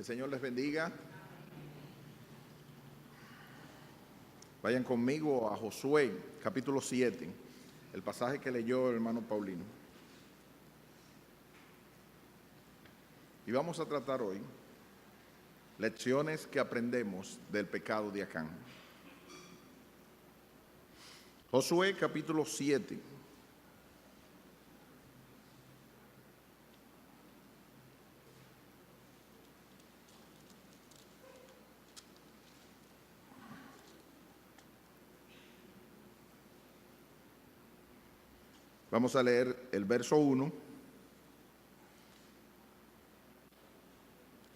El Señor les bendiga. Vayan conmigo a Josué, capítulo 7, el pasaje que leyó el hermano Paulino. Y vamos a tratar hoy lecciones que aprendemos del pecado de Acán. Josué, capítulo 7. Vamos a leer el verso 1,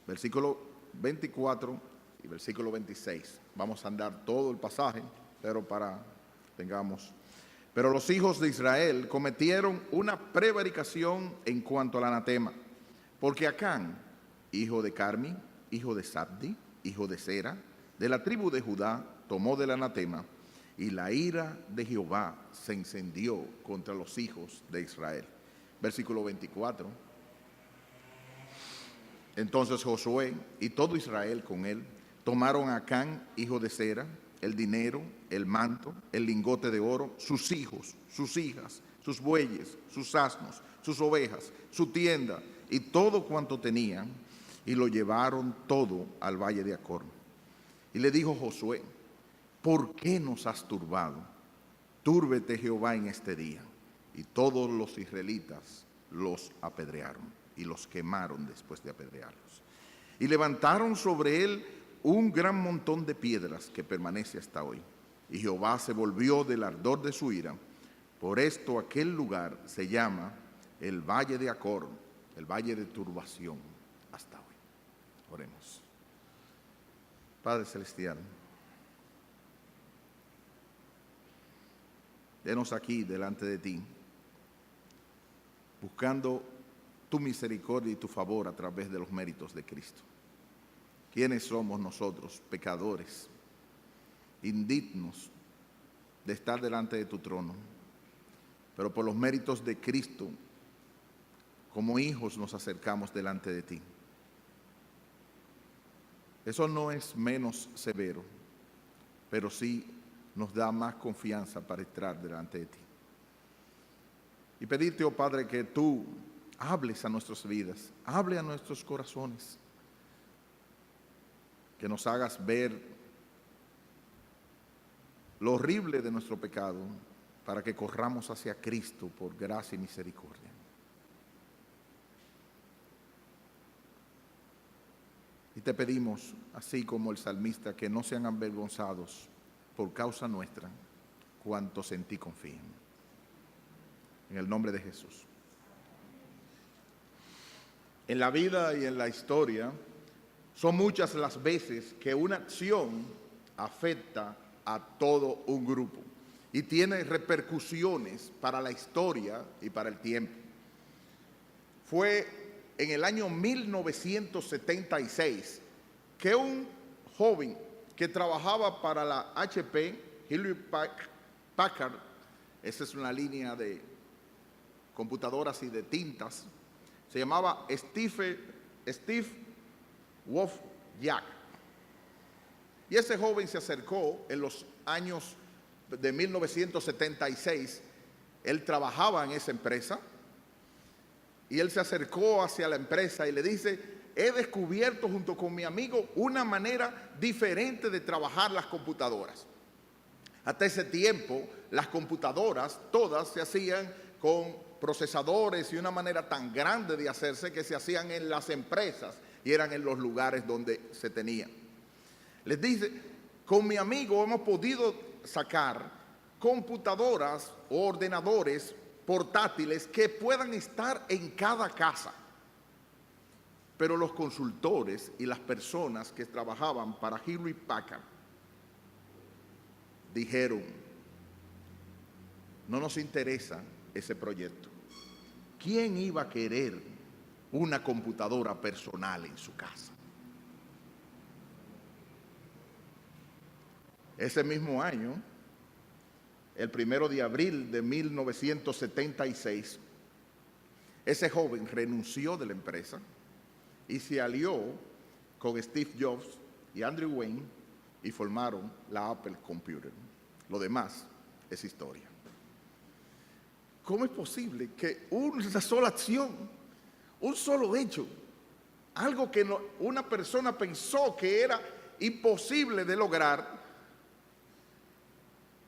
versículo 24 y versículo 26. Vamos a andar todo el pasaje, pero Pero los hijos de Israel cometieron una prevaricación en cuanto al anatema, porque Acán, hijo de Carmi, hijo de Sabdi, hijo de Sera, de la tribu de Judá, tomó del anatema, y la ira de Jehová se encendió contra los hijos de Israel. Versículo 24. Entonces Josué y todo Israel con él tomaron a Acán, hijo de Sera, el dinero, el manto, el lingote de oro, sus hijos, sus hijas, sus bueyes, sus asnos, sus ovejas, su tienda y todo cuanto tenían, y lo llevaron todo al valle de Acor. Y le dijo Josué: ¿por qué nos has turbado? Túrbete Jehová en este día. Y todos los israelitas los apedrearon y los quemaron después de apedrearlos. Y levantaron sobre él un gran montón de piedras que permanece hasta hoy. Y Jehová se volvió del ardor de su ira. Por esto aquel lugar se llama el Valle de Acor, el Valle de Turbación, hasta hoy. Oremos. Padre Celestial, denos aquí delante de ti, buscando tu misericordia y tu favor a través de los méritos de Cristo. ¿Quiénes somos nosotros, pecadores, indignos de estar delante de tu trono? Pero por los méritos de Cristo, como hijos nos acercamos delante de ti. Eso no es menos severo, pero sí nos da más confianza para entrar delante de ti. Y pedirte, oh Padre, que tú hables a nuestras vidas, hable a nuestros corazones, que nos hagas ver lo horrible de nuestro pecado, para que corramos hacia Cristo por gracia y misericordia. Y te pedimos, así como el salmista, que no sean avergonzados por causa nuestra, cuantos en ti confíen. En el nombre de Jesús. En la vida y en la historia, son muchas las veces que una acción afecta a todo un grupo y tiene repercusiones para la historia y para el tiempo. Fue en el año 1976 que un joven que trabajaba para la HP, Hewlett Packard, esa es una línea de computadoras y de tintas, se llamaba Steve Wozniak. Y ese joven se acercó en los años de 1976, él trabajaba en esa empresa, y él se acercó hacia la empresa y le dice: he descubierto junto con mi amigo una manera diferente de trabajar las computadoras. Hasta ese tiempo, las computadoras todas se hacían con procesadores y una manera tan grande de hacerse que se hacían en las empresas y eran en los lugares donde se tenían. Les dice: con mi amigo hemos podido sacar computadoras o ordenadores portátiles que puedan estar en cada casa. Pero los consultores y las personas que trabajaban para Hewlett Packard dijeron: no nos interesa ese proyecto. ¿Quién iba a querer una computadora personal en su casa? Ese mismo año, el 1 de abril de 1976, ese joven renunció de la empresa y se alió con Steve Jobs y Andrew Wayne y formaron la Apple Computer. Lo demás es historia. ¿Cómo es posible que una sola acción, un solo hecho, algo que una persona pensó que era imposible de lograr,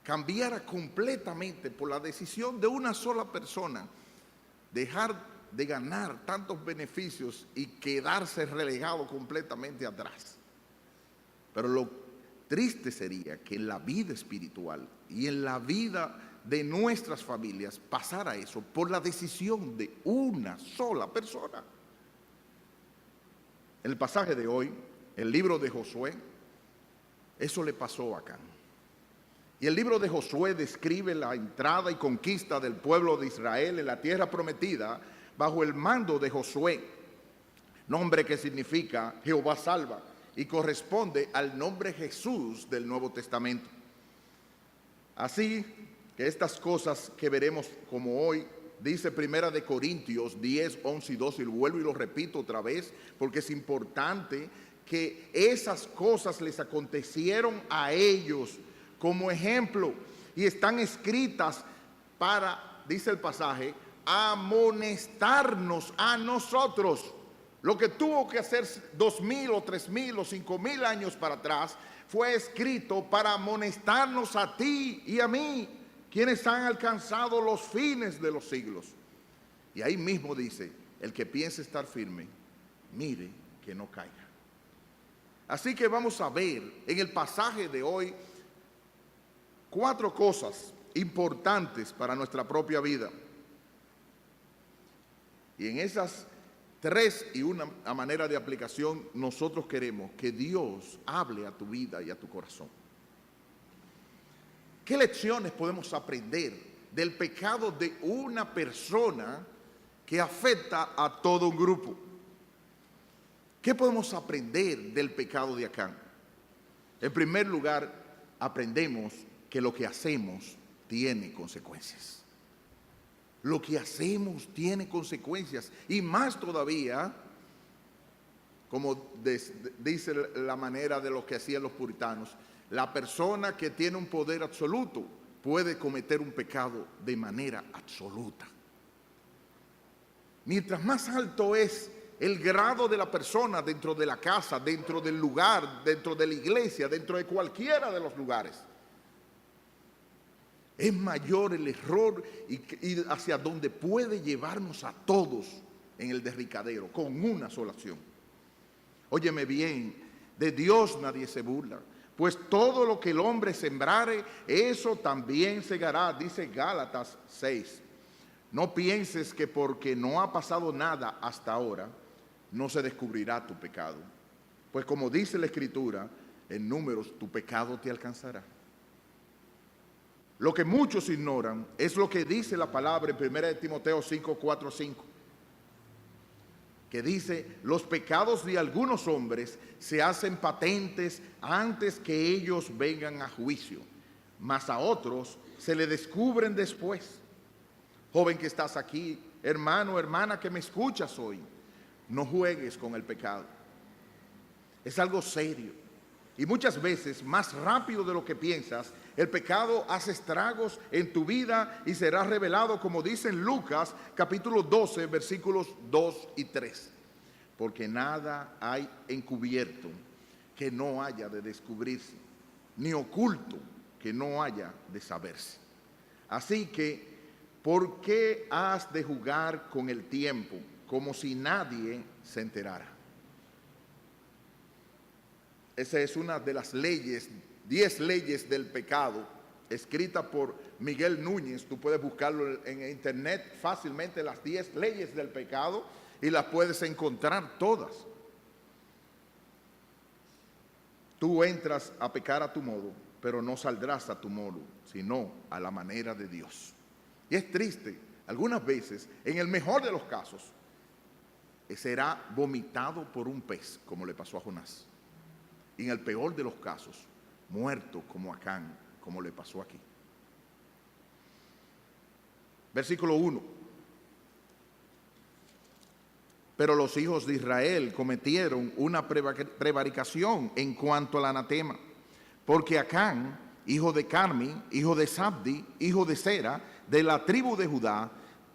cambiara completamente por la decisión de una sola persona, dejar de ganar tantos beneficios y quedarse relegado completamente atrás? Pero lo triste sería que en la vida espiritual y en la vida de nuestras familias pasara eso por la decisión de una sola persona. En el pasaje de hoy, el libro de Josué, eso le pasó a Acán. Y el libro de Josué describe la entrada y conquista del pueblo de Israel en la tierra prometida bajo el mando de Josué, nombre que significa Jehová salva y corresponde al nombre Jesús del Nuevo Testamento. Así que estas cosas que veremos como hoy, dice Primera de Corintios 10, 11 y 12, y lo vuelvo y lo repito otra vez, porque es importante que esas cosas les acontecieron a ellos como ejemplo y están escritas para, dice el pasaje, amonestarnos a nosotros. Lo que tuvo que hacer 2000 o 3000 o 5000 años para atrás fue escrito para amonestarnos a ti y a mí, quienes han alcanzado los fines de los siglos. Y ahí mismo dice, el que piense estar firme, mire que no caiga. Así que vamos a ver en el pasaje de hoy 4 cosas importantes para nuestra propia vida. Y en esas 3 y una manera de aplicación, nosotros queremos que Dios hable a tu vida y a tu corazón. ¿Qué lecciones podemos aprender del pecado de una persona que afecta a todo un grupo? ¿Qué podemos aprender del pecado de Acán? En primer lugar, aprendemos que lo que hacemos tiene consecuencias. Lo que hacemos tiene consecuencias, y más todavía, como dice la manera de lo que hacían los puritanos, la persona que tiene un poder absoluto puede cometer un pecado de manera absoluta. Mientras más alto es el grado de la persona dentro de la casa, dentro del lugar, dentro de la iglesia, dentro de cualquiera de los lugares, es mayor el error y hacia donde puede llevarnos a todos en el derricadero con una sola acción. Óyeme bien, de Dios nadie se burla, pues todo lo que el hombre sembrare, eso también segará, dice Gálatas 6. No pienses que porque no ha pasado nada hasta ahora, no se descubrirá tu pecado. Pues como dice la Escritura, en Números, tu pecado te alcanzará. Lo que muchos ignoran es lo que dice la palabra en 1 Timoteo 5, 4, 5. Que dice, los pecados de algunos hombres se hacen patentes antes que ellos vengan a juicio, mas a otros se le descubren después. Joven que estás aquí, hermano, hermana que me escuchas hoy, no juegues con el pecado. Es algo serio. Y muchas veces, más rápido de lo que piensas, el pecado hace estragos en tu vida y será revelado, como dice en Lucas, capítulo 12, versículos 2 y 3. Porque nada hay encubierto que no haya de descubrirse, ni oculto que no haya de saberse. Así que, ¿por qué has de jugar con el tiempo como si nadie se enterara? Esa es una de las leyes, 10 leyes del pecado, escrita por Miguel Núñez. Tú puedes buscarlo en internet fácilmente, las 10 leyes del pecado, y las puedes encontrar todas. Tú entras a pecar a tu modo, pero no saldrás a tu modo, sino a la manera de Dios. Y es triste, algunas veces, en el mejor de los casos, será vomitado por un pez, como le pasó a Jonás. Y en el peor de los casos, muerto como Acán, como le pasó aquí. Versículo 1. Pero los hijos de Israel cometieron una prevaricación en cuanto al anatema, porque Acán, hijo de Carmi, hijo de Sabdi, hijo de Sera, de la tribu de Judá,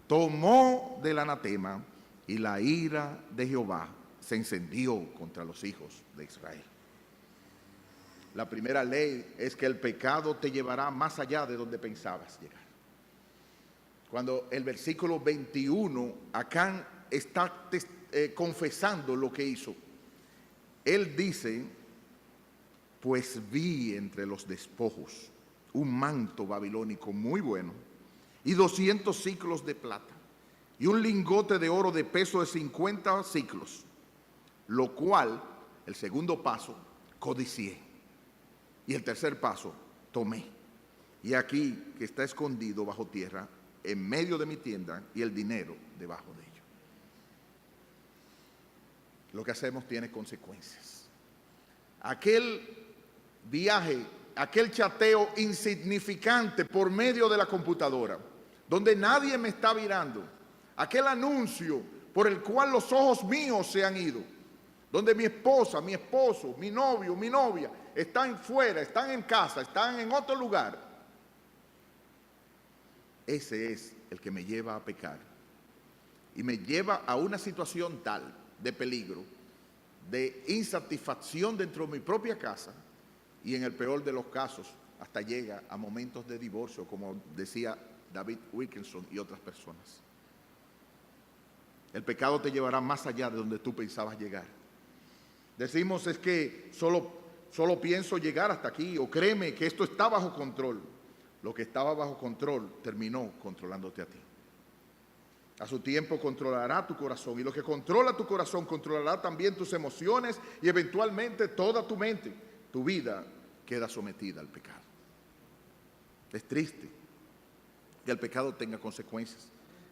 tomó del anatema, y la ira de Jehová se encendió contra los hijos de Israel. La primera ley es que el pecado te llevará más allá de donde pensabas llegar. Cuando el versículo 21, Acán está confesando lo que hizo. Él dice: pues vi entre los despojos un manto babilónico muy bueno y 200 siclos de plata y un lingote de oro de peso de 50 siclos, lo cual, el segundo paso, codicié, y el tercer paso, tomé, y aquí que está escondido bajo tierra en medio de mi tienda, y el dinero debajo de ello. Lo que hacemos tiene consecuencias. Aquel viaje, aquel chateo insignificante por medio de la computadora, donde nadie me está mirando, aquel anuncio por el cual los ojos míos se han ido, donde mi esposa, mi esposo, mi novio, mi novia están fuera, están en casa, están en otro lugar. Ese es el que me lleva a pecar y me lleva a una situación tal de peligro, de insatisfacción dentro de mi propia casa, y en el peor de los casos hasta llega a momentos de divorcio, como decía David Wilkinson y otras personas. El pecado te llevará más allá de donde tú pensabas llegar. Decimos: es que solo pienso llegar hasta aquí, o créeme que esto está bajo control. Lo que estaba bajo control terminó controlándote a ti. A su tiempo controlará tu corazón, y lo que controla tu corazón controlará también tus emociones y eventualmente toda tu mente. Tu vida queda sometida al pecado. Es triste que el pecado tenga consecuencias.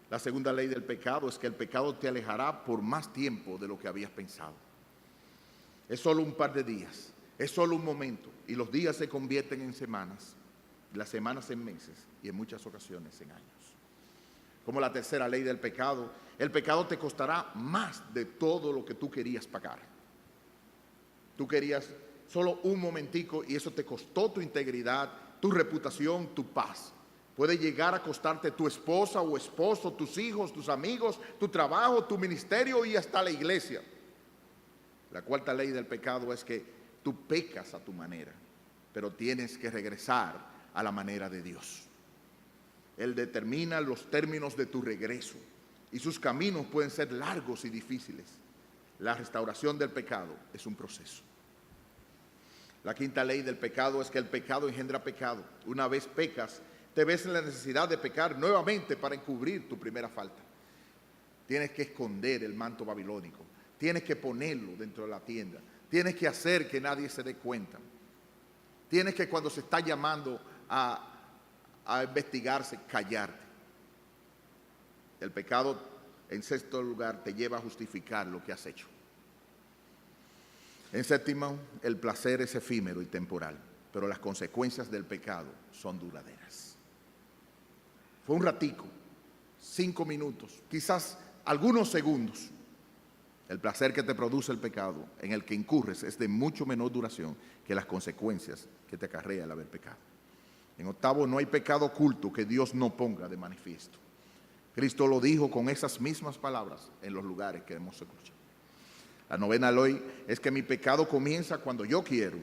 La segunda ley del pecado es que el pecado te alejará por más tiempo de lo que habías pensado. Es solo un par de días, es solo un momento, y los días se convierten en semanas, las semanas en meses y en muchas ocasiones en años. Como la tercera ley del pecado, el pecado te costará más de todo lo que tú querías pagar. Tú querías solo un momentico y eso te costó tu integridad, tu reputación, tu paz. Puede llegar a costarte tu esposa o esposo, tus hijos, tus amigos, tu trabajo, tu ministerio y hasta la iglesia. La cuarta ley del pecado es que tú pecas a tu manera, pero tienes que regresar a la manera de Dios. Él determina los términos de tu regreso y sus caminos pueden ser largos y difíciles. La restauración del pecado es un proceso. La quinta ley del pecado es que el pecado engendra pecado. Una vez pecas, te ves en la necesidad de pecar nuevamente para encubrir tu primera falta. Tienes que esconder el manto babilónico, tienes que ponerlo dentro de la tienda, tienes que hacer que nadie se dé cuenta. Tienes que, cuando se está llamando a investigarse, callarte. El pecado, en sexto lugar, te lleva a justificar lo que has hecho. En séptimo, el placer es efímero y temporal, pero las consecuencias del pecado son duraderas. Fue un ratico, 5 minutos, quizás algunos segundos. El placer que te produce el pecado, en el que incurres, es de mucho menor duración que las consecuencias que te acarrea el haber pecado. En octavo, no hay pecado oculto que Dios no ponga de manifiesto. Cristo lo dijo con esas mismas palabras en los lugares que hemos escuchado. La novena ley es que mi pecado comienza cuando yo quiero,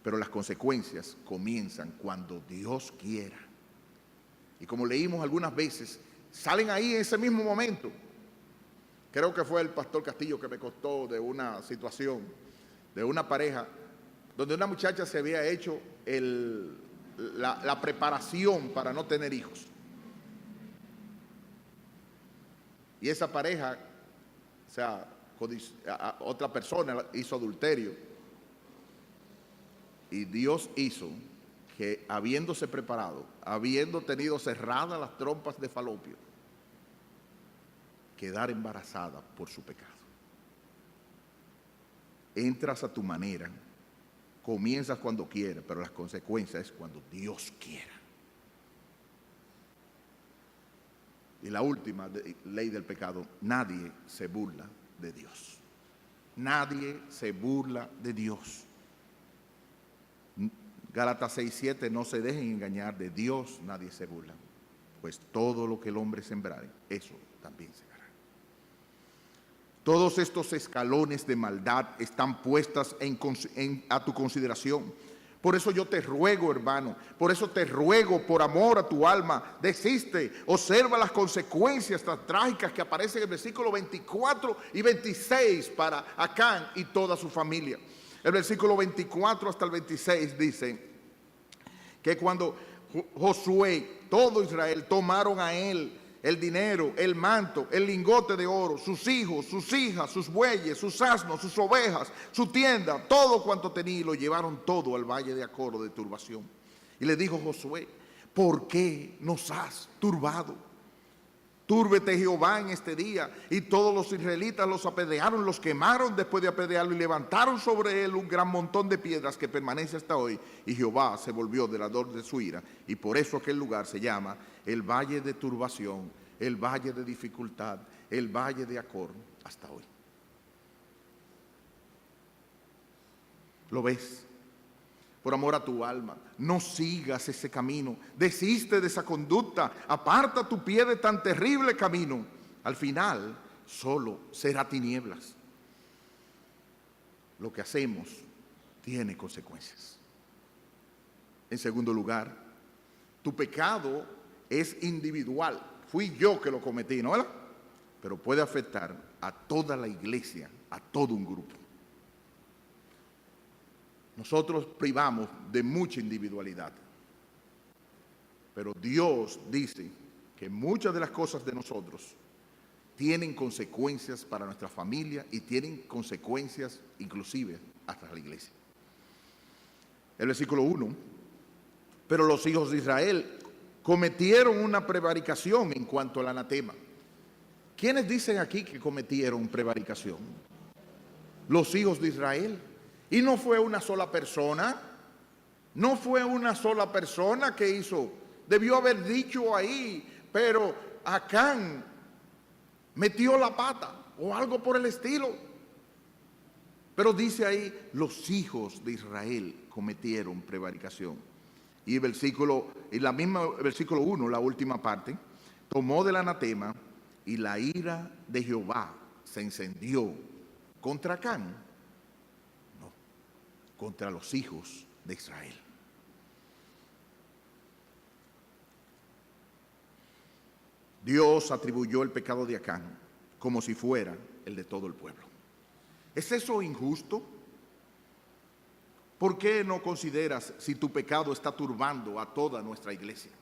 pero las consecuencias comienzan cuando Dios quiera. Y como leímos algunas veces, salen ahí en ese mismo momento. Creo que fue el pastor Castillo que me contó de una situación, de una pareja, donde una muchacha se había hecho la preparación para no tener hijos. Y esa pareja, o sea, otra persona hizo adulterio. Y Dios hizo que, habiéndose preparado, habiendo tenido cerradas las trompas de falopio, quedar embarazada por su pecado. Entras a tu manera, comienzas cuando quieras, pero las consecuencias es cuando Dios quiera. Y la última ley del pecado: nadie se burla de Dios. Nadie se burla de Dios. Gálatas 6:7, no se dejen engañar, de Dios nadie se burla, pues todo lo que el hombre sembrare, eso también segará. Todos estos escalones de maldad están puestas a tu consideración. Por eso yo te ruego, hermano, por eso te ruego, por amor a tu alma, desiste, observa las consecuencias tan trágicas que aparecen en el versículo 24 y 26 para Acán y toda su familia. El versículo 24 hasta el 26 dice que cuando Josué, todo Israel, tomaron a él el dinero, el manto, el lingote de oro, sus hijos, sus hijas, sus bueyes, sus asnos, sus ovejas, su tienda, todo cuanto tenía, y lo llevaron todo al valle de Acor, de turbación. Y le dijo Josué: ¿por qué nos has turbado? Túrbete Jehová en este día. Y todos los israelitas los apedrearon, los quemaron después de apedrearlo, y levantaron sobre él un gran montón de piedras que permanece hasta hoy. Y Jehová se volvió del ardor de su ira, y por eso aquel lugar se llama el valle de turbación, el valle de dificultad, el valle de Acor, hasta hoy. ¿Lo ves? Por amor a tu alma, no sigas ese camino, desiste de esa conducta, aparta tu pie de tan terrible camino. Al final, solo será tinieblas. Lo que hacemos tiene consecuencias. En segundo lugar, tu pecado es individual. Fui yo que lo cometí, ¿no? Pero puede afectar a toda la iglesia, a todo un grupo. Nosotros privamos de mucha individualidad, pero Dios dice que muchas de las cosas de nosotros tienen consecuencias para nuestra familia y tienen consecuencias inclusive hasta la iglesia. El versículo 1, pero los hijos de Israel cometieron una prevaricación en cuanto al anatema. ¿Quiénes dicen aquí que cometieron prevaricación? Los hijos de Israel. Y no fue una sola persona, no fue una sola persona que hizo. Debió haber dicho ahí, pero Acán metió la pata o algo por el estilo. Pero dice ahí, los hijos de Israel cometieron prevaricación. Y el versículo 1, la última parte, tomó del anatema, y la ira de Jehová se encendió contra Acán, contra los hijos de Israel. Dios atribuyó el pecado de Acán como si fuera el de todo el pueblo. ¿Es eso injusto? ¿Por qué no consideras si tu pecado está turbando a toda nuestra iglesia?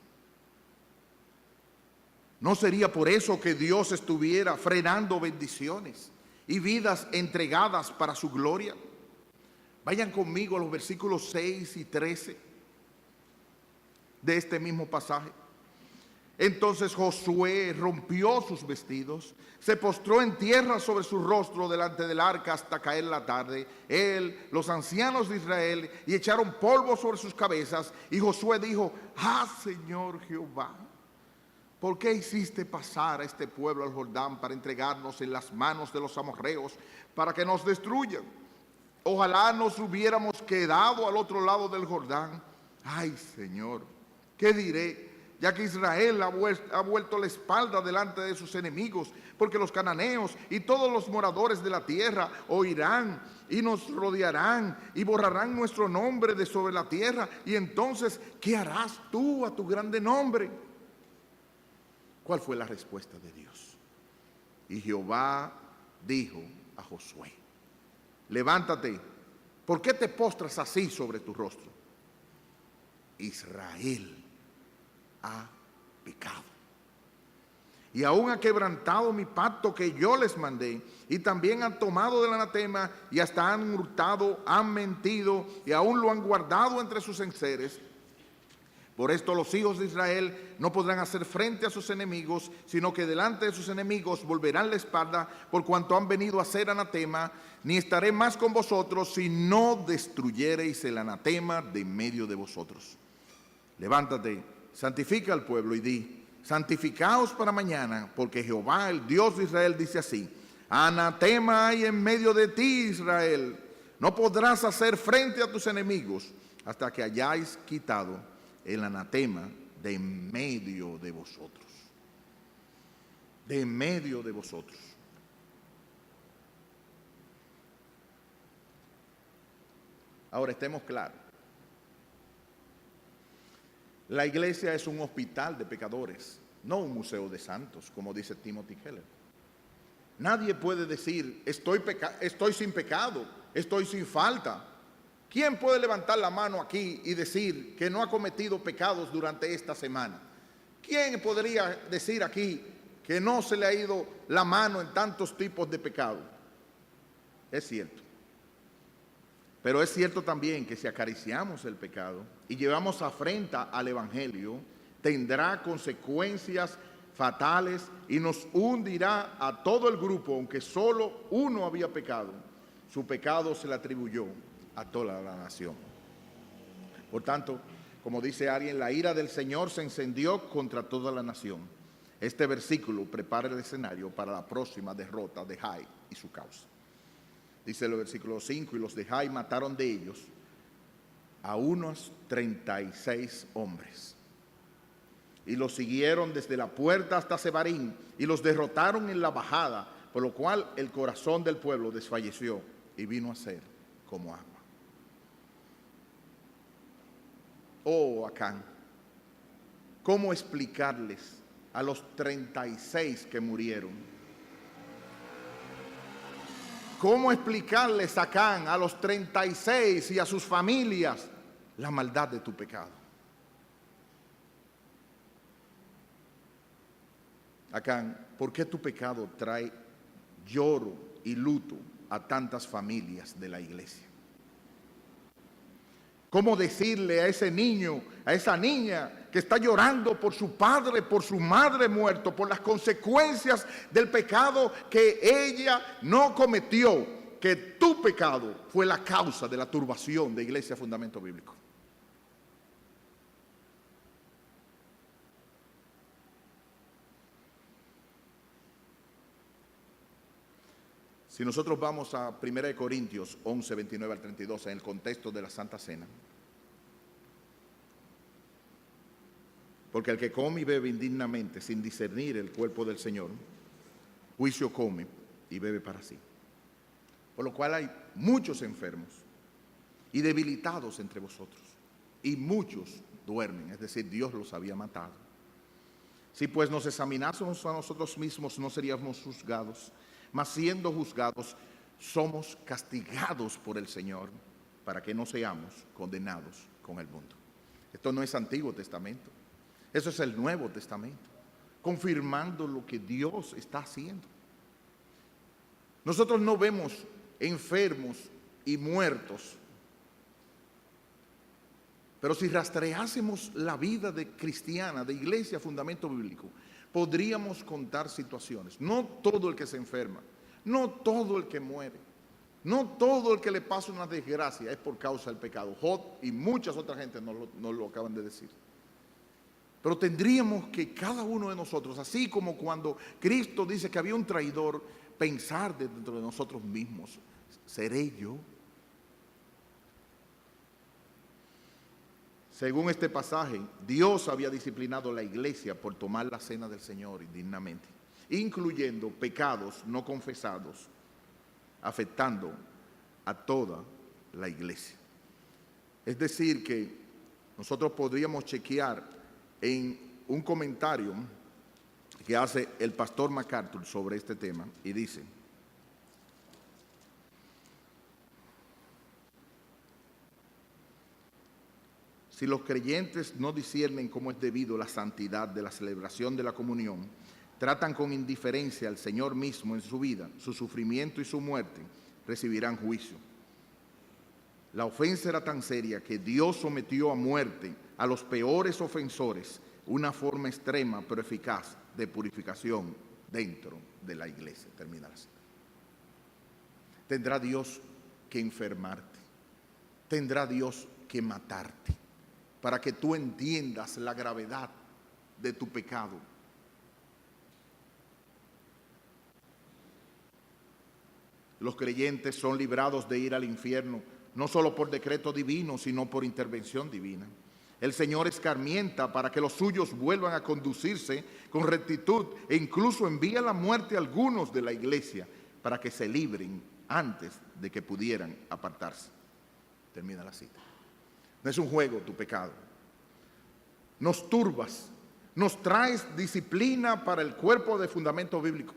¿No sería por eso que Dios estuviera frenando bendiciones y vidas entregadas para su gloria? Vayan conmigo a los versículos 6 y 13 de este mismo pasaje. Entonces Josué rompió sus vestidos, se postró en tierra sobre su rostro delante del arca hasta caer la tarde, él, los ancianos de Israel, y echaron polvo sobre sus cabezas. Y Josué dijo: Señor Jehová, ¿por qué hiciste pasar a este pueblo al Jordán para entregarnos en las manos de los amorreos para que nos destruyan? Ojalá nos hubiéramos quedado al otro lado del Jordán. Ay, Señor, ¿qué diré? Ya que Israel ha vuelto la espalda delante de sus enemigos, porque los cananeos y todos los moradores de la tierra oirán y nos rodearán y borrarán nuestro nombre de sobre la tierra. Y entonces, ¿qué harás tú a tu grande nombre? ¿Cuál fue la respuesta de Dios? Y Jehová dijo a Josué: levántate, ¿por qué te postras así sobre tu rostro? Israel ha pecado y aún ha quebrantado mi pacto que yo les mandé, y también han tomado del anatema y hasta han hurtado, han mentido y aún lo han guardado entre sus enseres. Por esto los hijos de Israel no podrán hacer frente a sus enemigos, sino que delante de sus enemigos volverán la espalda, por cuanto han venido a ser anatema. Ni estaré más con vosotros si no destruyereis el anatema de en medio de vosotros. Levántate, santifica al pueblo y di: santificaos para mañana, porque Jehová, el Dios de Israel, dice así: Anatema hay en medio de ti, Israel. No podrás hacer frente a tus enemigos hasta que hayáis quitado el anatema de en medio de vosotros. De en medio de vosotros. Ahora estemos claros. La iglesia es un hospital de pecadores, no un museo de santos, como dice Timothy Keller. Nadie puede decir, estoy sin pecado, estoy sin falta. ¿Quién puede levantar la mano aquí y decir que no ha cometido pecados durante esta semana? ¿Quién podría decir aquí que no se le ha ido la mano en tantos tipos de pecado? Es cierto. Pero es cierto también que si acariciamos el pecado y llevamos afrenta al Evangelio, tendrá consecuencias fatales y nos hundirá a todo el grupo, aunque solo uno había pecado. Su pecado se le atribuyó a toda la nación. Por tanto, como dice alguien, la ira del Señor se encendió contra toda la nación. Este versículo prepara el escenario para la próxima derrota de Jai y su causa. Dice el versículo 5, y los de Jai mataron de ellos a unos 36 hombres. Y los siguieron desde la puerta hasta Sebarín y los derrotaron en la bajada, por lo cual el corazón del pueblo desfalleció y vino a ser como agua. Oh, Acán, ¿cómo explicarles a los 36 que murieron? ¿Cómo explicarles a Acán, a los 36 y a sus familias, la maldad de tu pecado? Acán, ¿por qué tu pecado trae lloro y luto a tantas familias de la iglesia? ¿Cómo decirle a ese niño, a esa niña que está llorando por su padre, por su madre muerto, por las consecuencias del pecado que ella no cometió, que tu pecado fue la causa de la turbación de Iglesia Fundamento Bíblico? Si nosotros vamos a 1 Corintios 11, 29 al 32, en el contexto de la Santa Cena, porque el que come y bebe indignamente sin discernir el cuerpo del Señor, juicio come y bebe para sí. Por lo cual hay muchos enfermos y debilitados entre vosotros, y muchos duermen, es decir, Dios los había matado. Si pues nos examinásemos a nosotros mismos, no seríamos juzgados, mas siendo juzgados, somos castigados por el Señor, para que no seamos condenados con el mundo. Esto no es Antiguo Testamento, eso es el Nuevo Testamento, confirmando lo que Dios está haciendo. Nosotros no vemos enfermos y muertos, pero si rastreásemos la vida de cristiana, de Iglesia Fundamento Bíblico, podríamos contar situaciones. No todo el que se enferma, no todo el que muere, no todo el que le pasa una desgracia es por causa del pecado. Job y muchas otras gente nos lo acaban de decir. Pero tendríamos que cada uno de nosotros, así como cuando Cristo dice que había un traidor, pensar dentro de nosotros mismos, ¿seré yo? Según este pasaje, Dios había disciplinado a la iglesia por tomar la cena del Señor indignamente, incluyendo pecados no confesados, afectando a toda la iglesia. Es decir, que nosotros podríamos chequear en un comentario que hace el pastor MacArthur sobre este tema y dice: si los creyentes no disciernen cómo es debido la santidad de la celebración de la comunión, tratan con indiferencia al Señor mismo en su vida, su sufrimiento y su muerte, recibirán juicio. La ofensa era tan seria que Dios sometió a muerte a los peores ofensores, una forma extrema pero eficaz de purificación dentro de la iglesia. Termina la cita. Tendrá Dios que enfermarte, tendrá Dios que matarte, para que tú entiendas la gravedad de tu pecado. Los creyentes son librados de ir al infierno, no solo por decreto divino, sino por intervención divina. El Señor escarmienta para que los suyos vuelvan a conducirse con rectitud e incluso envía la muerte a algunos de la iglesia para que se libren antes de que pudieran apartarse. Termina la cita. No es un juego tu pecado. Nos turbas, nos traes disciplina para el cuerpo de fundamento bíblico.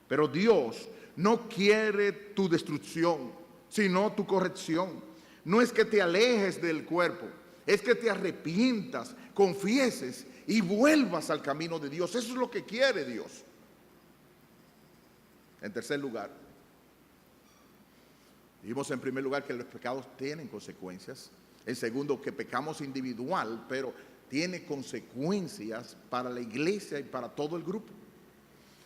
Pero Dios no quiere tu destrucción, sino tu corrección. No es que te alejes del cuerpo, es que te arrepientas, confieses y vuelvas al camino de Dios. Eso es lo que quiere Dios. En tercer lugar, dijimos en primer lugar que los pecados tienen consecuencias. En segundo, que pecamos individual, pero tiene consecuencias para la iglesia y para todo el grupo.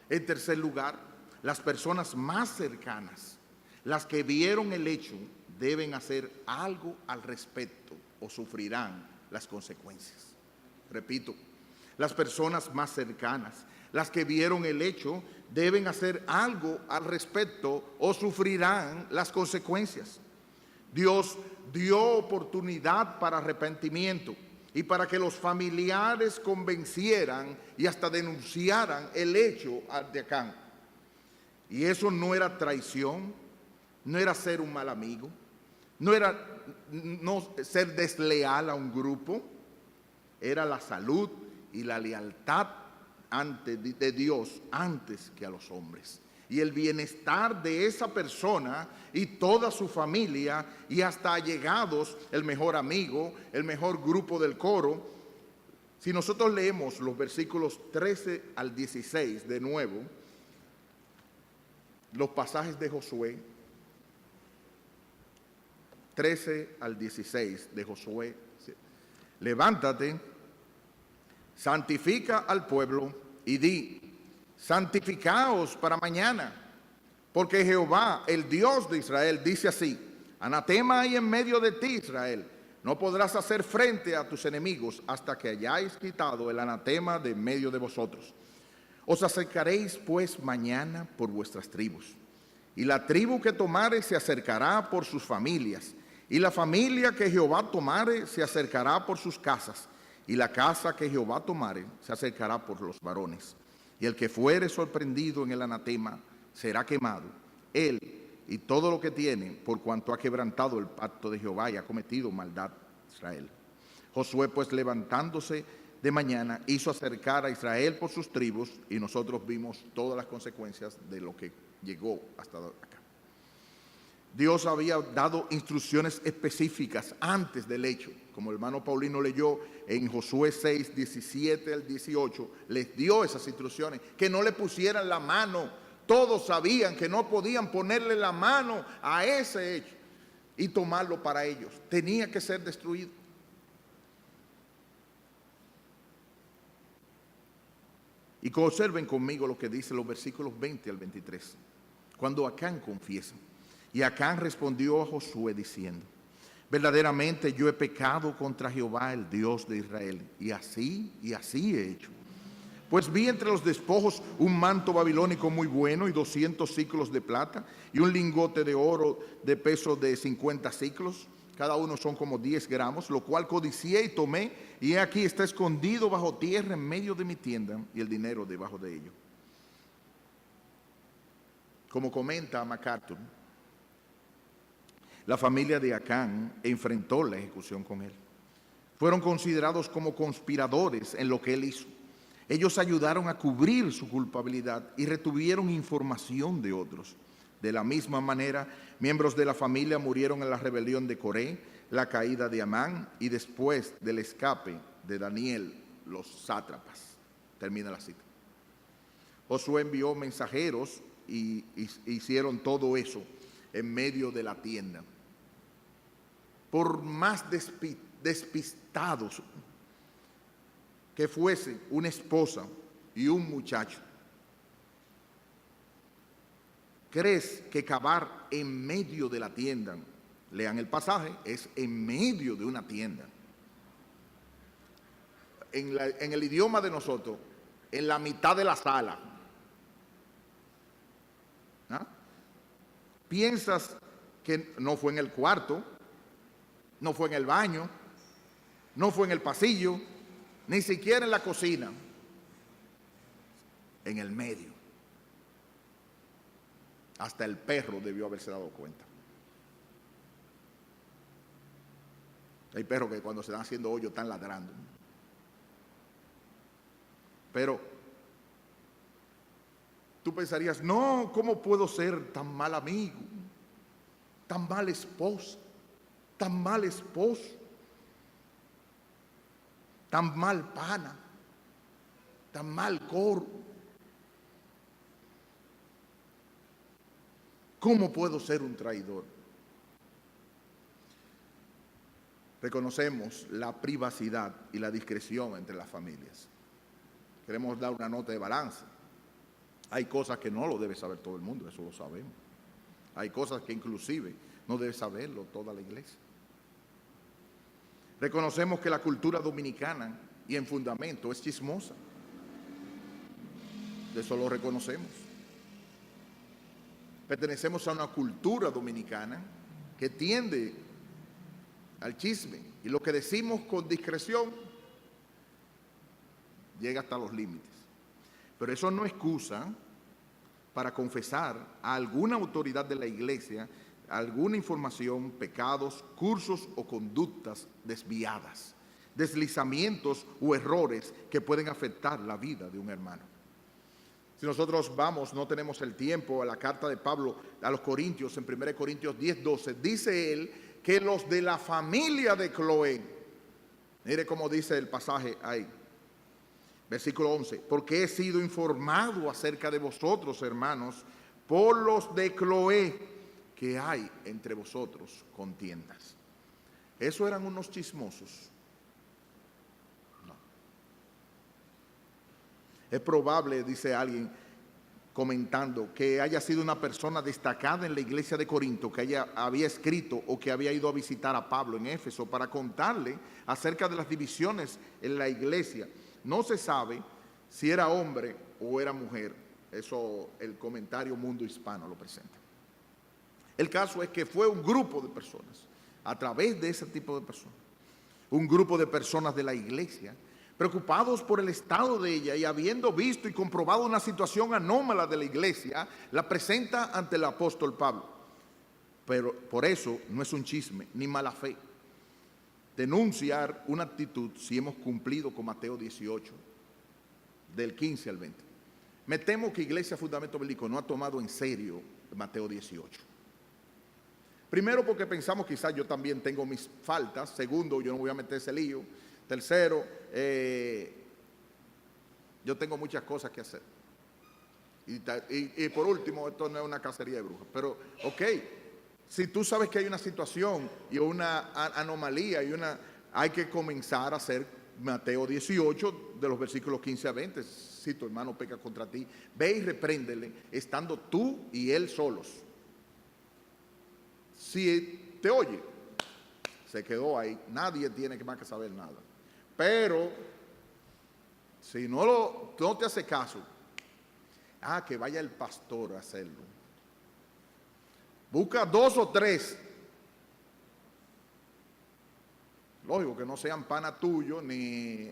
En tercer lugar, las personas más cercanas, las que vieron el hecho, deben hacer algo al respecto o sufrirán las consecuencias. Repito, las personas más cercanas, las que vieron el hecho, deben hacer algo al respecto o sufrirán las consecuencias. Dios dio oportunidad para arrepentimiento y para que los familiares convencieran y hasta denunciaran el hecho de Acán. Y eso no era traición, no era ser un mal amigo, no era no ser desleal a un grupo, era la salud y la lealtad de Dios antes que a los hombres. Y el bienestar de esa persona y toda su familia y hasta allegados, el mejor amigo, el mejor grupo del coro. Si nosotros leemos los versículos 13 al 16 de nuevo, los pasajes de Josué, 13 al 16 de Josué, levántate, santifica al pueblo y di, santificaos para mañana, porque Jehová, el Dios de Israel, dice así, anatema hay en medio de ti, Israel, no podrás hacer frente a tus enemigos hasta que hayáis quitado el anatema de en medio de vosotros. Os acercaréis pues mañana por vuestras tribus, y la tribu que tomare se acercará por sus familias, y la familia que Jehová tomare se acercará por sus casas, y la casa que Jehová tomare se acercará por los varones. Y el que fuere sorprendido en el anatema será quemado, él y todo lo que tiene, por cuanto ha quebrantado el pacto de Jehová y ha cometido maldad Israel. Josué pues levantándose de mañana hizo acercar a Israel por sus tribus, y nosotros vimos todas las consecuencias de lo que llegó hasta acá. Dios había dado instrucciones específicas antes del hecho, como el hermano Paulino leyó en Josué 6, 17 al 18, les dio esas instrucciones, que no le pusieran la mano. Todos sabían que no podían ponerle la mano a ese hecho y tomarlo para ellos. Tenía que ser destruido. Y observen conmigo lo que dice los versículos 20 al 23. Cuando Acán confiesa. Y Acán respondió a Josué diciendo, verdaderamente yo he pecado contra Jehová, el Dios de Israel, y así he hecho. Pues vi entre los despojos un manto babilónico muy bueno y 200 siclos de plata y un lingote de oro de peso de 50 siclos. Cada uno son como 10 gramos, lo cual codicié y tomé, y he aquí está escondido bajo tierra en medio de mi tienda y el dinero debajo de ello. Como comenta MacArthur, la familia de Acán enfrentó la ejecución con él. Fueron considerados como conspiradores en lo que él hizo. Ellos ayudaron a cubrir su culpabilidad y retuvieron información de otros. De la misma manera, miembros de la familia murieron en la rebelión de Coré, la caída de Amán y después del escape de Daniel, los sátrapas. Termina la cita. Josué envió mensajeros y hicieron todo eso en medio de la tienda. Por más despistados que fuese una esposa y un muchacho, ¿crees que cavar en medio de la tienda, lean el pasaje, es en medio de una tienda? En el idioma de nosotros, en la mitad de la sala. ¿Ah? Piensas que no fue en el cuarto, no fue en el baño, no fue en el pasillo, ni siquiera en la cocina, en el medio. Hasta el perro debió haberse dado cuenta. Hay perros que cuando se están haciendo hoyo están ladrando. Pero tú pensarías, no, ¿cómo puedo ser tan mal amigo, tan mal esposa, tan mal esposo, tan mal pana, tan mal coro? ¿Cómo puedo ser un traidor? Reconocemos la privacidad y la discreción entre las familias. Queremos dar una nota de balance. Hay cosas que no lo debe saber todo el mundo, eso lo sabemos. Hay cosas que inclusive no debe saberlo toda la iglesia. Reconocemos que la cultura dominicana y en fundamento es chismosa. Eso lo reconocemos. Pertenecemos a una cultura dominicana que tiende al chisme, y lo que decimos con discreción llega hasta los límites. Pero eso no excusa para confesar a alguna autoridad de la iglesia alguna información, pecados, cursos o conductas desviadas, deslizamientos o errores que pueden afectar la vida de un hermano. Si nosotros vamos, no tenemos el tiempo, a la carta de Pablo a los Corintios, en 1 Corintios 10:12, dice él que los de la familia de Cloé, mire cómo dice el pasaje ahí, versículo 11, porque he sido informado acerca de vosotros, hermanos, por los de Cloé, que hay entre vosotros contiendas. ¿Eso eran unos chismosos? No. Es probable, dice alguien comentando, que haya sido una persona destacada en la iglesia de Corinto, que había escrito o que había ido a visitar a Pablo en Éfeso para contarle acerca de las divisiones en la iglesia. No se sabe si era hombre o era mujer. Eso el comentario Mundo Hispano lo presenta. El caso es que fue un grupo de personas, a través de ese tipo de personas, un grupo de personas de la iglesia, preocupados por el estado de ella y habiendo visto y comprobado una situación anómala de la iglesia, la presenta ante el apóstol Pablo. Pero por eso no es un chisme ni mala fe denunciar una actitud si hemos cumplido con Mateo 18, del 15 al 20. Me temo que Iglesia Fundamento Bíblico no ha tomado en serio Mateo 18. Primero, porque pensamos quizás yo también tengo mis faltas. Segundo, yo no voy a meter ese lío. Tercero, yo tengo muchas cosas que hacer. Y por último, esto no es una cacería de brujas. Pero, ok, si tú sabes que hay una situación y una anomalía, hay que comenzar a hacer Mateo 18, de los versículos 15 a 20. Si tu hermano peca contra ti, ve y repréndele, estando tú y él solos. Si te oye, se quedó ahí, nadie tiene más que saber nada. Pero si no te hace caso, que vaya el pastor a hacerlo. Busca 2 o 3. Lógico que no sean pana tuyo ni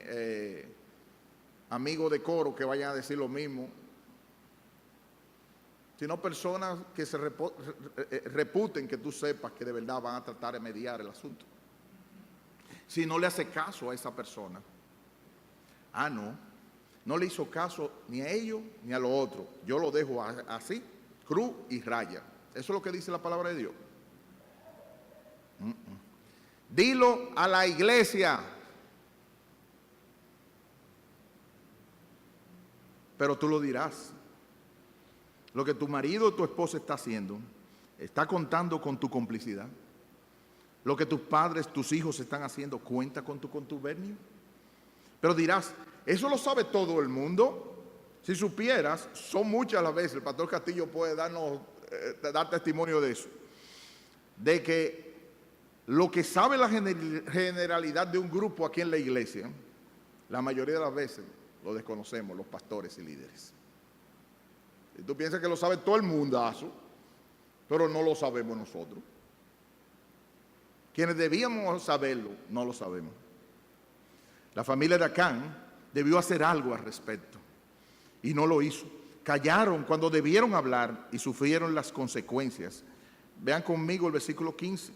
amigos de coro que vayan a decir lo mismo, sino personas que se reputen que tú sepas que de verdad van a tratar de mediar el asunto. Si no le hace caso a esa persona, no le hizo caso ni a ellos ni a lo otro, yo lo dejo así, cruz y raya. Eso es lo que dice la palabra de Dios. Dilo a la iglesia. Pero tú lo dirás. Lo que tu marido o tu esposa está haciendo, está contando con tu complicidad. Lo que tus padres, tus hijos están haciendo, cuenta con tu contubernio. Pero dirás, eso lo sabe todo el mundo. Si supieras, son muchas las veces, el pastor Castillo puede dar testimonio de eso, de que lo que sabe la generalidad de un grupo aquí en la iglesia, la mayoría de las veces lo desconocemos los pastores y líderes. Y tú piensas que lo sabe todo el mundazo, pero no lo sabemos nosotros. Quienes debíamos saberlo, no lo sabemos. La familia de Acán debió hacer algo al respecto y no lo hizo. Callaron cuando debieron hablar y sufrieron las consecuencias. Vean conmigo el versículo 15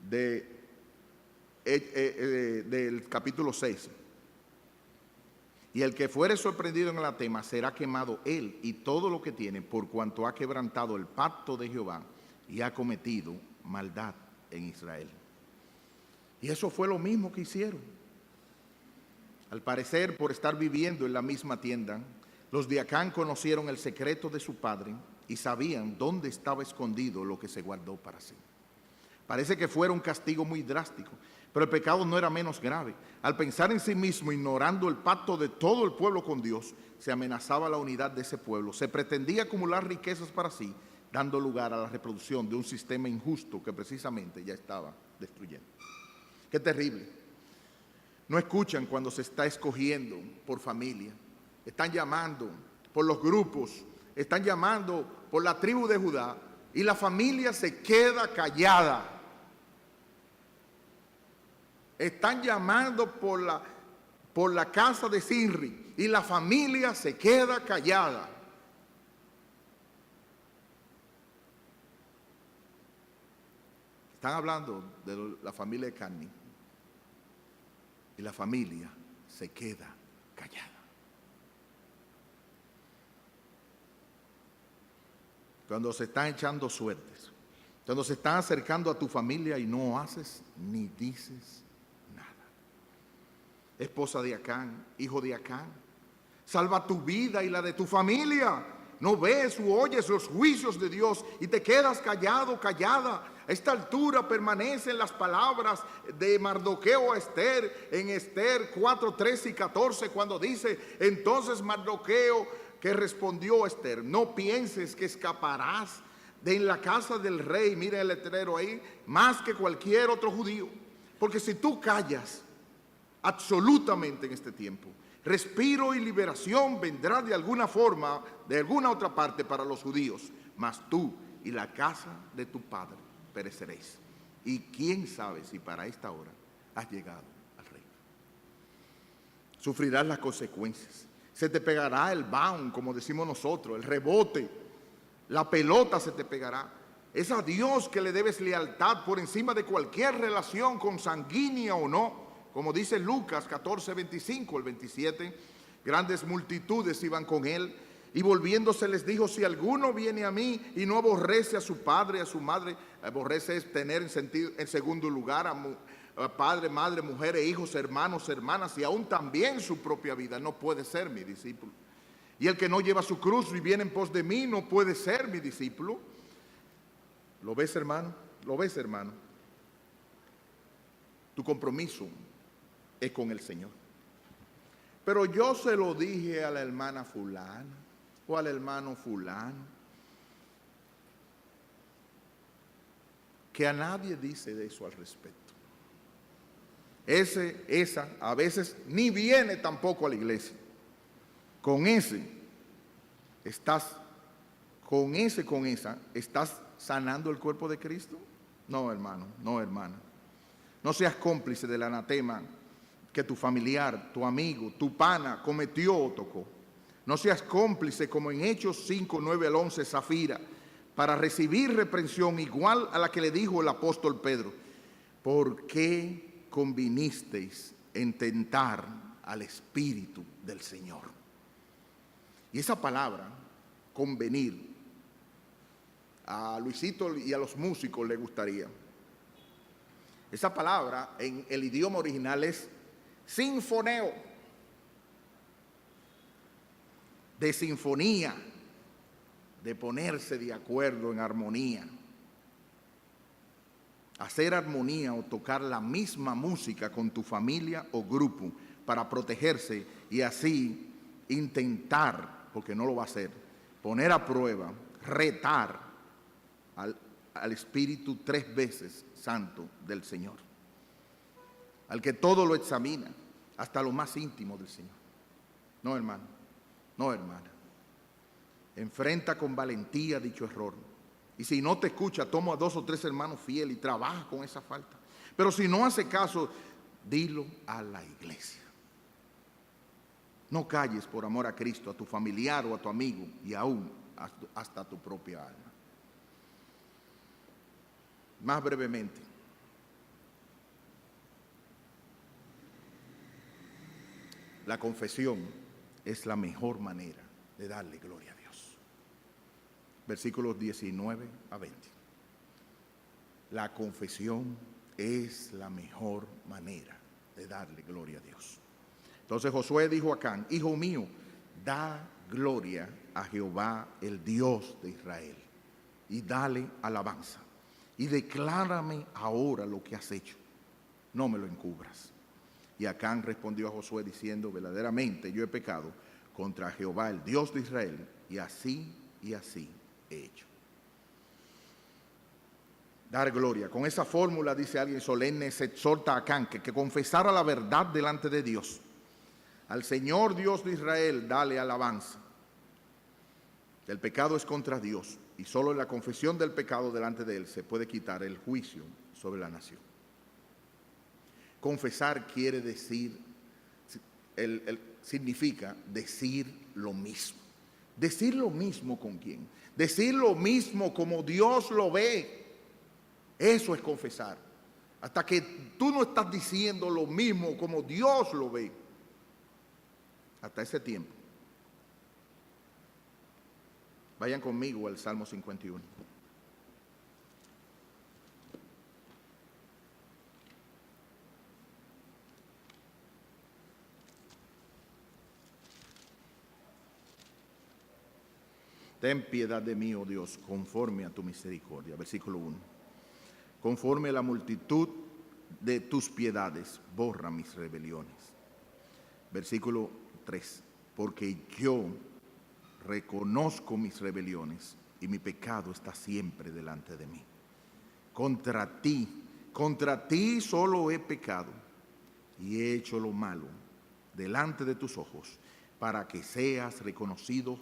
del capítulo 6. Y el que fuere sorprendido en el anatema será quemado él y todo lo que tiene, por cuanto ha quebrantado el pacto de Jehová y ha cometido maldad en Israel. Y eso fue lo mismo que hicieron. Al parecer, por estar viviendo en la misma tienda, los de Acán conocieron el secreto de su padre y sabían dónde estaba escondido lo que se guardó para sí. Parece que fuera un castigo muy drástico, pero el pecado no era menos grave. Al pensar en sí mismo, ignorando el pacto de todo el pueblo con Dios, se amenazaba la unidad de ese pueblo. Se pretendía acumular riquezas para sí, dando lugar a la reproducción de un sistema injusto que precisamente ya estaba destruyendo. Qué terrible. No escuchan cuando se está escogiendo por familia. Están llamando por los grupos, están llamando por la tribu de Judá y la familia se queda callada. Están llamando por la casa de Sinri y la familia se queda callada. Están hablando de la familia de Carni y la familia se queda callada. Cuando se están echando suertes, cuando se están acercando a tu familia y no haces ni dices nada. Esposa de Acán, hijo de Acán, salva tu vida y la de tu familia. No ves u oyes los juicios de Dios y te quedas callado, callada. A esta altura permanecen las palabras de Mardoqueo a Esther en Esther 4, 13 y 14 cuando dice: entonces Mardoqueo que respondió a Esther: no pienses que escaparás de en la casa del rey, mira el letrero ahí, más que cualquier otro judío. Porque si tú callas absolutamente en este tiempo, respiro y liberación vendrá de alguna forma, de alguna otra parte para los judíos, mas tú y la casa de tu padre pereceréis. Y quién sabe si para esta hora has llegado al reino. Sufrirás las consecuencias. Se te pegará el bounce, como decimos nosotros, el rebote, la pelota se te pegará. Es a Dios que le debes lealtad por encima de cualquier relación consanguínea o no. Como dice Lucas 14, 25, el 27, grandes multitudes iban con él, y volviéndose les dijo: si alguno viene a mí y no aborrece a su padre, a su madre, aborrece es tener en segundo lugar a padre, madre, mujeres, hijos, hermanos, hermanas, y aún también su propia vida, no puede ser mi discípulo. Y el que no lleva su cruz y viene en pos de mí, no puede ser mi discípulo. ¿Lo ves, hermano? ¿Lo ves, hermano? Tu compromiso es con el Señor. Pero yo se lo dije a la hermana fulana o al hermano fulano, que a nadie dice de eso al respecto. Esa a veces ni viene tampoco a la iglesia. Con esa, ¿estás sanando el cuerpo de Cristo? No, hermano, no, hermana. No seas cómplice del anatema que tu familiar, tu amigo, tu pana cometió o tocó. No seas cómplice, como en Hechos 5, 9 al 11, Zafira, para recibir reprensión igual a la que le dijo el apóstol Pedro: ¿por qué convinisteis en tentar al Espíritu del Señor? Y esa palabra, convenir, a Luisito y a los músicos les gustaría. Esa palabra en el idioma original es sinfoneo, de sinfonía, de ponerse de acuerdo en armonía. Hacer armonía o tocar la misma música con tu familia o grupo para protegerse y así intentar, porque no lo va a hacer, poner a prueba, retar al Espíritu 3 veces Santo del Señor, al que todo lo examina, hasta lo más íntimo del Señor. No, hermano, no, hermana. Enfrenta con valentía dicho error Y si no te escucha, toma a 2 o 3 hermanos fieles y trabaja con esa falta. Pero si no hace caso, dilo a la iglesia. No calles por amor a Cristo, a tu familiar o a tu amigo, y aún hasta a tu propia alma. Más brevemente, la confesión es la mejor manera de darle gloria a Dios. Versículos 19 a 20. La confesión es la mejor manera de darle gloria a Dios. Entonces Josué dijo a Acán: hijo mío, da gloria a Jehová, el Dios de Israel, y dale alabanza, y declárame ahora lo que has hecho, no me lo encubras. Y Acán respondió a Josué diciendo: verdaderamente yo he pecado contra Jehová, el Dios de Israel, y así he hecho. Dar gloria. Con esa fórmula, dice alguien solemne, se exhorta a Acán que confesara la verdad delante de Dios. Al Señor Dios de Israel, dale alabanza. El pecado es contra Dios, y solo en la confesión del pecado delante de Él se puede quitar el juicio sobre la nación. Confesar quiere decir, significa decir lo mismo. ¿Decir lo mismo con quién? Decir lo mismo como Dios lo ve. Eso es confesar. Hasta que tú no estás diciendo lo mismo como Dios lo ve. Hasta ese tiempo. Vayan conmigo al Salmo 51. Ten piedad de mí, oh Dios, conforme a tu misericordia. Versículo 1. Conforme a la multitud de tus piedades, borra mis rebeliones. Versículo 3. Porque yo reconozco mis rebeliones y mi pecado está siempre delante de mí. Contra ti solo he pecado y he hecho lo malo delante de tus ojos, para que seas reconocido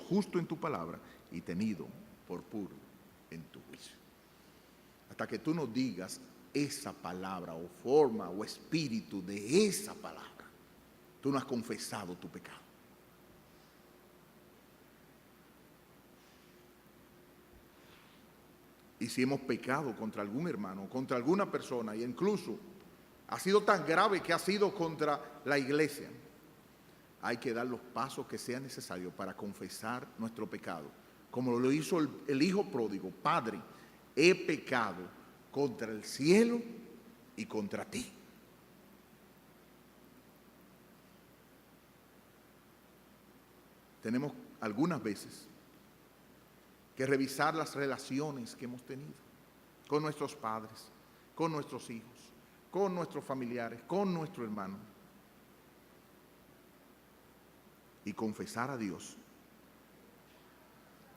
justo en tu palabra y tenido por puro en tu juicio. Hasta que tú no digas esa palabra o forma o espíritu de esa palabra, tú no has confesado tu pecado. Y si hemos pecado contra algún hermano, contra alguna persona, y incluso ha sido tan grave que ha sido contra la iglesia, hay que dar los pasos que sean necesarios para confesar nuestro pecado, como lo hizo el hijo pródigo. Padre, he pecado contra el cielo y contra ti. Tenemos algunas veces que revisar las relaciones que hemos tenido con nuestros padres, con nuestros hijos, con nuestros familiares, con nuestro hermano, y confesar a Dios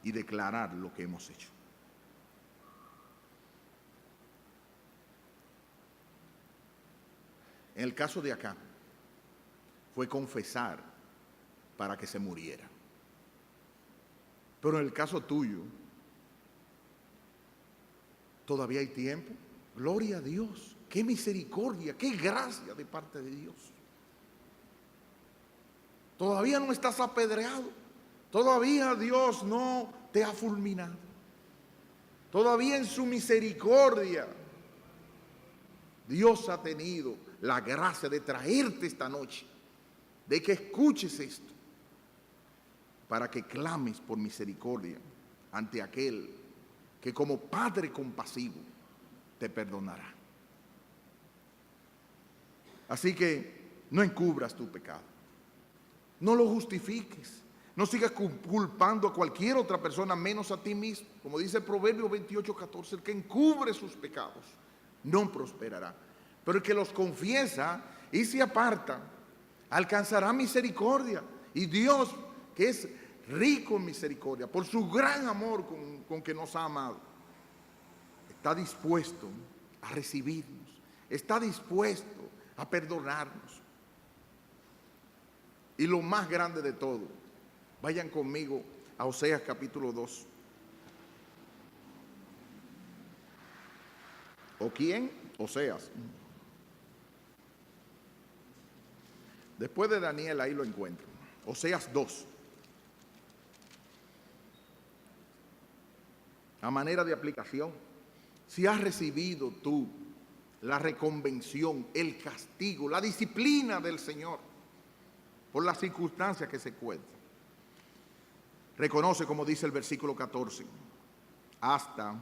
y declarar lo que hemos hecho. En el caso de Acán, fue confesar para que se muriera. Pero en el caso tuyo, todavía hay tiempo. Gloria a Dios. Qué misericordia, qué gracia de parte de Dios. Todavía no estás apedreado. Todavía Dios no te ha fulminado. Todavía en su misericordia Dios ha tenido la gracia de traerte esta noche, de que escuches esto, para que clames por misericordia ante aquel que como Padre compasivo te perdonará. Así que no encubras tu pecado, no lo justifiques, no sigas culpando a cualquier otra persona menos a ti mismo. Como dice el Proverbio 28:14, el que encubre sus pecados no prosperará, pero el que los confiesa y se aparta alcanzará misericordia. Y Dios, que es rico en misericordia, por su gran amor con que nos ha amado, está dispuesto a recibirnos, está dispuesto a perdonarnos. Y lo más grande de todo, vayan conmigo a Oseas capítulo 2. ¿O quién? Oseas. Después de Daniel, ahí lo encuentro. Oseas 2. A manera de aplicación, si has recibido tú la reconvención, el castigo, la disciplina del Señor por las circunstancias que se cuentan, reconoce, como dice el versículo 14, hasta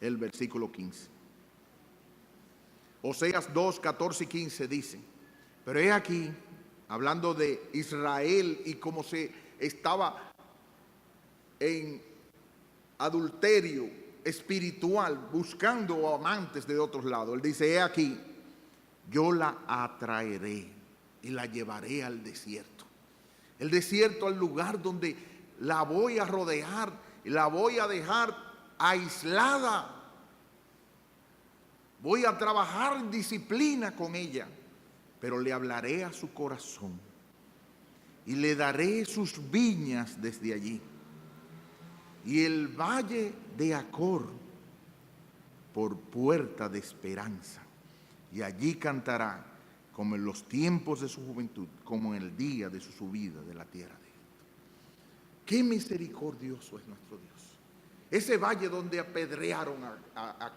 el versículo 15. Oseas 2, 14 y 15 dice: pero he aquí, hablando de Israel y cómo se estaba en adulterio espiritual, buscando amantes de otros lados. Él dice: he aquí, yo la atraeré y la llevaré al desierto. El desierto, al lugar donde la voy a rodear y la voy a dejar aislada. Voy a trabajar en disciplina con ella, pero le hablaré a su corazón y le daré sus viñas desde allí y el valle de Acor por puerta de esperanza, y allí cantará como en los tiempos de su juventud, como en el día de su subida de la tierra de Egipto. Qué misericordioso es nuestro Dios. Ese valle donde apedrearon a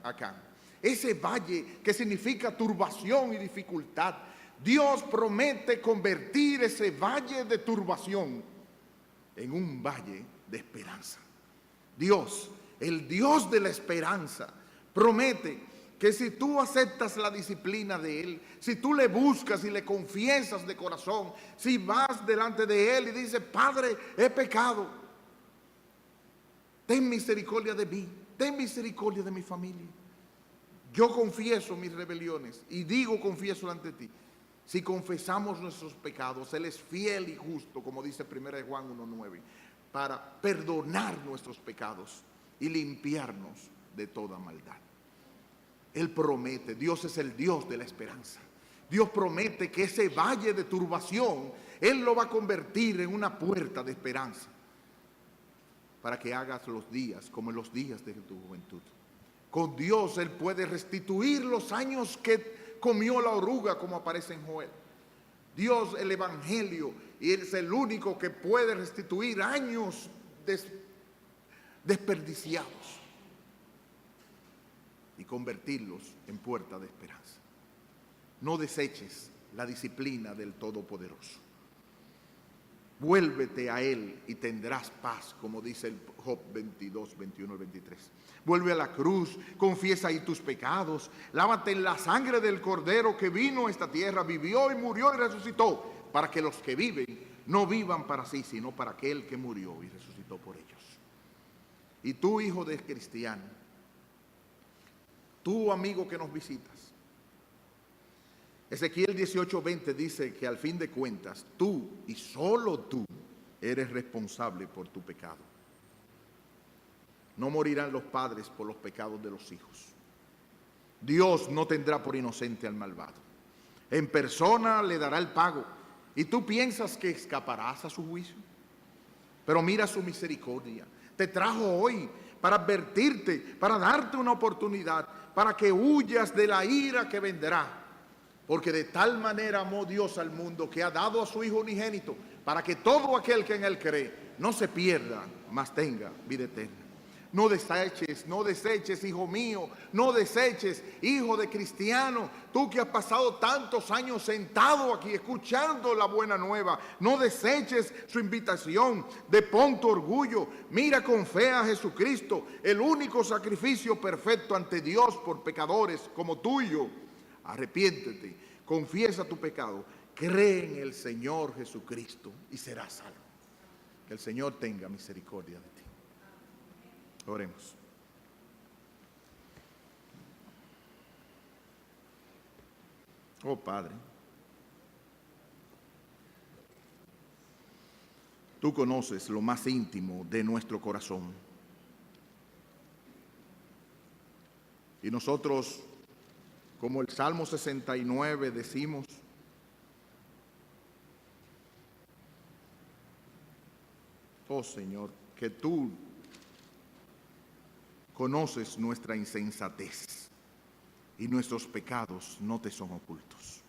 Acán, ese valle que significa turbación y dificultad, Dios promete convertir ese valle de turbación en un valle de esperanza. Dios, el Dios de la esperanza, promete que si tú aceptas la disciplina de Él, si tú le buscas y le confiesas de corazón, si vas delante de Él y dices: Padre, he pecado, ten misericordia de mí, ten misericordia de mi familia. Yo confieso mis rebeliones y digo, confieso ante ti. Si confesamos nuestros pecados, Él es fiel y justo, como dice 1 Juan 1:9, para perdonar nuestros pecados y limpiarnos de toda maldad. Él promete, Dios es el Dios de la esperanza. Dios promete que ese valle de turbación, Él lo va a convertir en una puerta de esperanza, para que hagas los días como en los días de tu juventud. Con Dios Él puede restituir los años que comió la oruga, como aparece en Joel. Dios, el Evangelio, y Él es el único que puede restituir años desperdiciados y convertirlos en puerta de esperanza. No deseches la disciplina del Todopoderoso. Vuélvete a Él y tendrás paz, como dice el Job 22, 21 y 23. Vuelve a la cruz, confiesa ahí tus pecados, lávate en la sangre del Cordero que vino a esta tierra, vivió y murió y resucitó, para que los que viven no vivan para sí, sino para aquel que murió y resucitó por ellos. Y tú, hijo de cristiano, tú, amigo que nos visitas, Ezequiel 18:20 dice que al fin de cuentas, tú y solo tú eres responsable por tu pecado. No morirán los padres por los pecados de los hijos. Dios no tendrá por inocente al malvado. En persona le dará el pago. ¿Y tú piensas que escaparás a su juicio? Pero mira su misericordia. Te trajo hoy para advertirte, para darte una oportunidad, para que huyas de la ira que vendrá. Porque de tal manera amó Dios al mundo que ha dado a su Hijo unigénito, para que todo aquel que en Él cree no se pierda, mas tenga vida eterna. No deseches, hijo mío, no deseches, hijo de cristiano, tú que has pasado tantos años sentado aquí escuchando la buena nueva, no deseches su invitación, depón tu orgullo, mira con fe a Jesucristo, el único sacrificio perfecto ante Dios por pecadores como tuyo. Arrepiéntete, confiesa tu pecado, cree en el Señor Jesucristo y serás salvo. Que el Señor tenga misericordia de ti. Oremos. Oh Padre, tú conoces lo más íntimo de nuestro corazón. Y nosotros, como el Salmo 69 decimos: oh Señor, que tú Conoces nuestra insensatez y nuestros pecados no te son ocultos.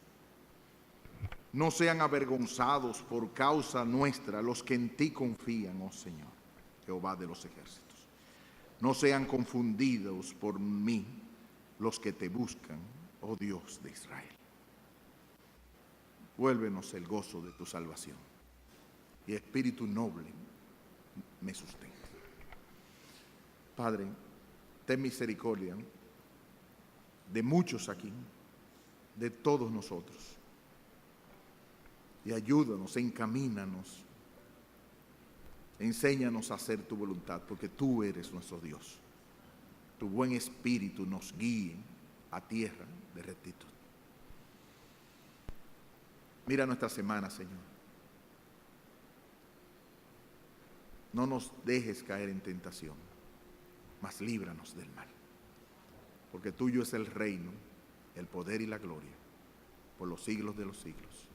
No sean avergonzados por causa nuestra los que en ti confían, oh Señor, Jehová de los ejércitos. No sean confundidos por mí los que te buscan, oh Dios de Israel. Vuélvenos el gozo de tu salvación y espíritu noble me sustenta. Padre, ten misericordia de muchos aquí, de todos nosotros, y ayúdanos, encamínanos, enséñanos a hacer tu voluntad, porque tú eres nuestro Dios. Tu buen espíritu nos guíe a tierra de rectitud. Mira nuestra semana, Señor. No nos dejes caer en tentación, mas líbranos del mal. Porque tuyo es el reino, el poder y la gloria, por los siglos de los siglos.